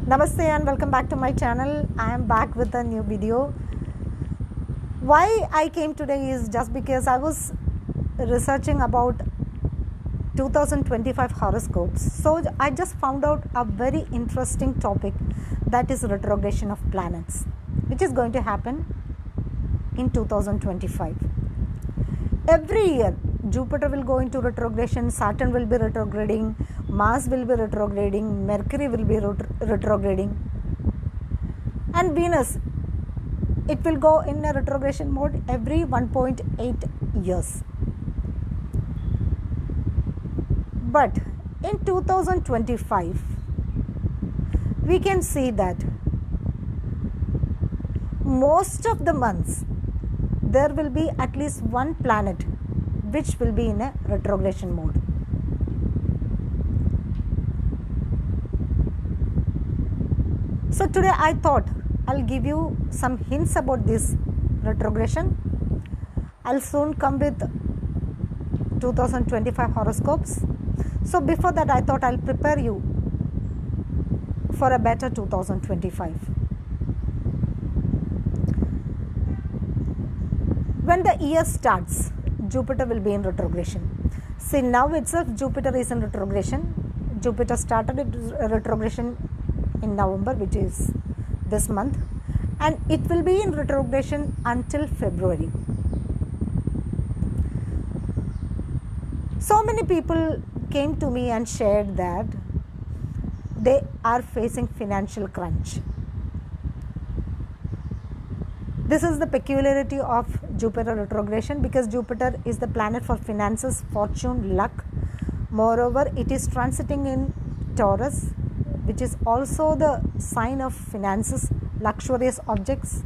Namaste and welcome back to my channel. I am back with a new video. Why I came today is just because I was researching about 2025 horoscopes. So I just found out a very interesting topic, that is retrogression of planets, which is going to happen in 2025. Every year Jupiter will go into retrogression, Saturn will be retrograding, Mars will be retrograding, Mercury will be retrograding, and Venus, it will go in a retrogression mode every 1.8 years. But in 2025, we can see that most of the months there will be at least one planet which will be in a retrogression mode. So today I thought I'll give you some hints about this retrogression. I'll soon come with 2025 horoscopes. So before that, I thought I'll prepare you for a better 2025. When the year starts, Jupiter will be in retrogression. See, now itself Jupiter is in retrogression. Jupiter started retrogression in November, which is this month, and it will be in retrogression until February. So many people came to me and shared that they are facing financial crunch. This is the peculiarity of Jupiter retrogression, because Jupiter is the planet for finances, fortune, luck. Moreover, it is transiting in Taurus, which is also the sign of finances, luxurious objects.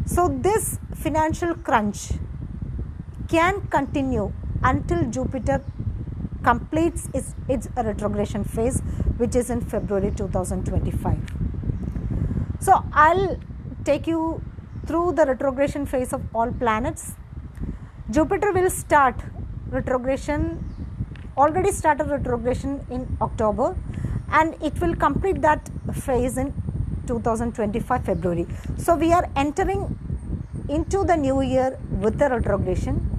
So this financial crunch can continue until Jupiter completes its retrogression phase, which is in February 2025. So I'll take you through the retrogression phase of all planets. Jupiter will start retrogression, already started retrogression in October, and it will complete that phase in 2025 February. So we are entering into the new year with the retrogression.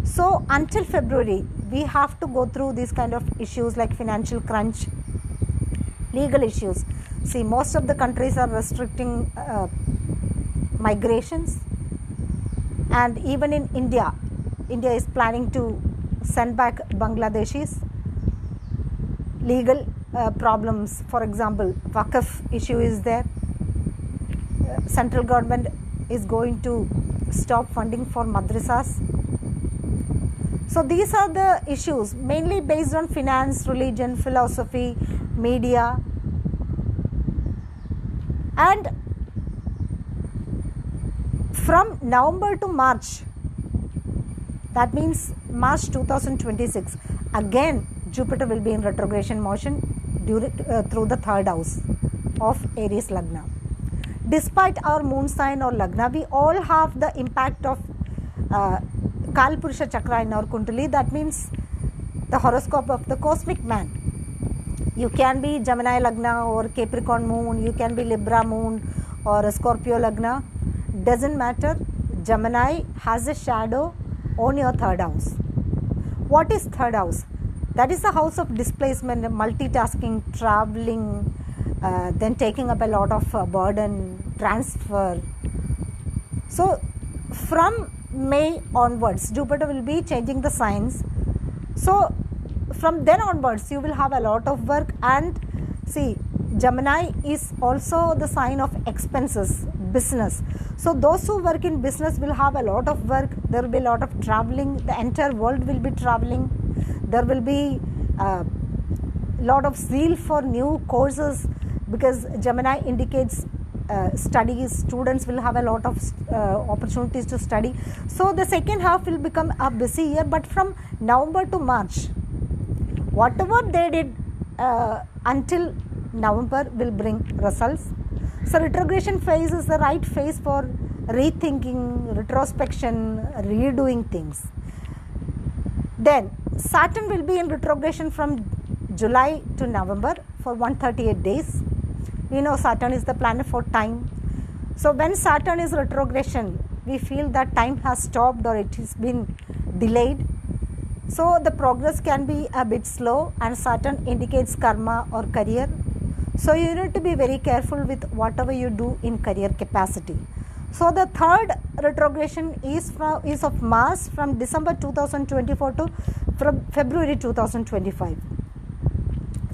So until February, we have to go through these kind of issues like financial crunch, legal issues. See, most of the countries are restricting migrations, and even in India is planning to send back Bangladeshis. Legal problems, for example, Waqf issue is there. Central government is going to stop funding for madrasas. So these are the issues mainly based on finance, religion, philosophy, media, and from November to March, that means March 2026, again Jupiter will be in retrogression motion through the third house of Aries Lagna. Despite our moon sign or Lagna, we all have the impact of Kalpurusha Chakra in our Kundali. That means the horoscope of the cosmic man. You can be Gemini Lagna or Capricorn moon, you can be Libra moon or Scorpio Lagna. Doesn't matter. Gemini has a shadow on your third house. What is third house? That is the house of displacement, multitasking, traveling, then taking up a lot of burden, transfer. So from May onwards, Jupiter will be changing the signs. So from then onwards, you will have a lot of work. And see, Gemini is also the sign of expenses, business. So those who work in business will have a lot of work. There will be a lot of traveling. The entire world will be traveling. There will be a lot of zeal for new courses, because Gemini indicates studies. Students will have a lot of opportunities to study. So the second half will become a busy year. But from November to March, whatever they did until November will bring results. So retrogression phase is the right phase for rethinking, retrospection, redoing things. Then Saturn will be in retrogression from July to November. for 138 days. We know Saturn is the planet for time. So when Saturn is retrogression, we feel that time has stopped or it has been delayed. So the progress can be a bit slow, and Saturn indicates karma or career. So you need to be very careful with whatever you do in career capacity. So the third retrogression is of Mars from December 2024 to from February 2025.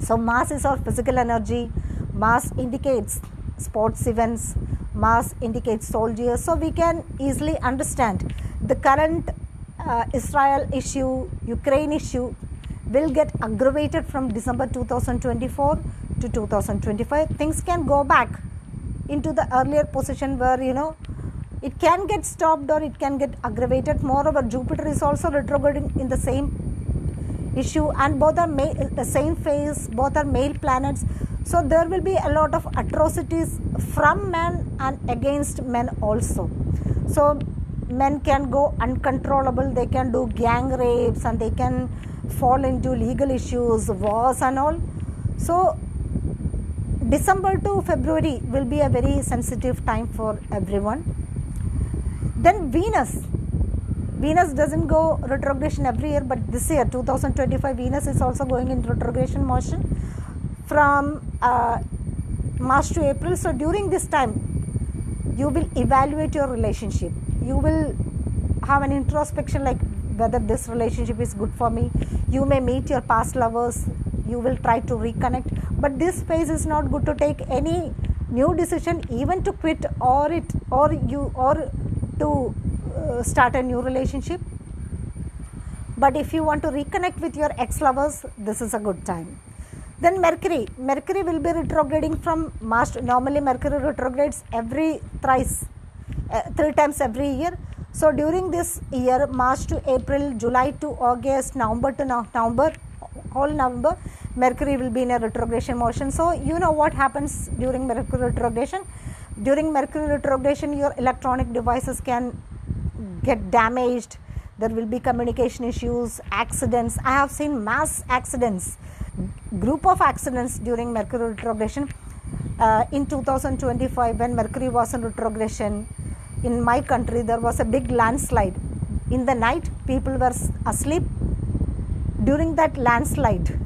So Mars is our physical energy. Mars indicates sports events. Mars indicates soldiers. So we can easily understand the current Israel issue, Ukraine issue will get aggravated from December 2024 to 2025. Things can go back into the earlier position where, it can get stopped or it can get aggravated. Moreover, Jupiter is also retrograding in the same issue, and both are the same phase, both are male planets. So there will be a lot of atrocities from men and against men also. So men can go uncontrollable, they can do gang rapes, and they can fall into legal issues, wars and all. So December to February will be a very sensitive time for everyone. Then Venus doesn't go retrogression every year, but this year 2025 Venus is also going in retrogression motion from March to April. So during this time you will evaluate your relationship. You will have an introspection like whether this relationship is good for me. You may meet your past lovers. You will try to reconnect. But this phase is not good to take any new decision, even to quit or to start a new relationship. But if you want to reconnect with your ex-lovers, this is a good time. Then Mercury will be retrograding from March. Normally Mercury retrogrades three times every year. So during this year, March to April, July to August, November to November, whole November, Mercury will be in a retrogression motion. So you know what happens during Mercury retrogression. During Mercury retrogression, your electronic devices can get damaged. There will be communication issues, accidents. I have seen mass accidents, group of accidents during Mercury retrogression. In 2025, when Mercury was in retrogression, in my country there was a big landslide. In the night, people were asleep. During that landslide,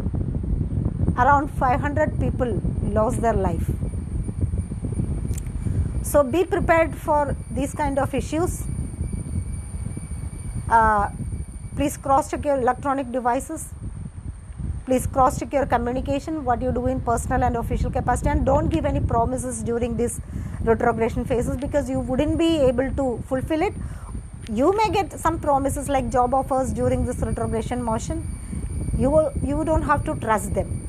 around 500 people lost their life. So be prepared for these kind of issues. Please cross-check your electronic devices. Please cross-check your communication, what you do in personal and official capacity, and don't give any promises during these retrogression phases because you wouldn't be able to fulfill it. You may get some promises like job offers during this retrogression motion. You don't have to trust them.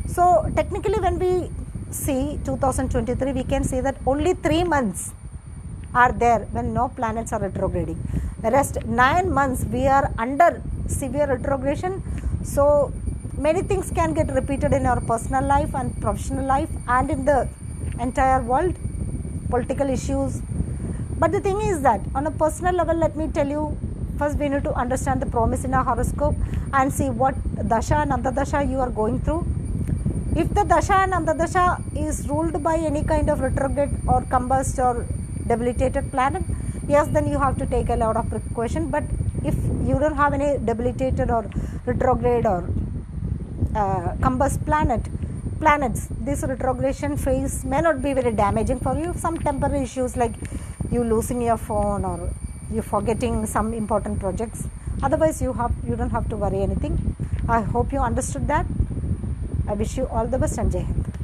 So technically when we see 2023, we can say that only 3 months are there when no planets are retrograding. The rest 9 months we are under severe retrogression. So many things can get repeated in our personal life and professional life and in the entire world, political issues. But the thing is that on a personal level, let me tell you, first we need to understand the promise in our horoscope and see what dasha and antardasha you are going through. If the dasha and antardasha is ruled by any kind of retrograde or combust or debilitated planet, yes, then you have to take a lot of precaution. But if you don't have any debilitated or retrograde or combust planets, this retrogression phase may not be very damaging for you. Some temporary issues like you losing your phone or you forgetting some important projects. Otherwise you don't have to worry anything. I hope you understood that. I wish you all the best and Jai Hind.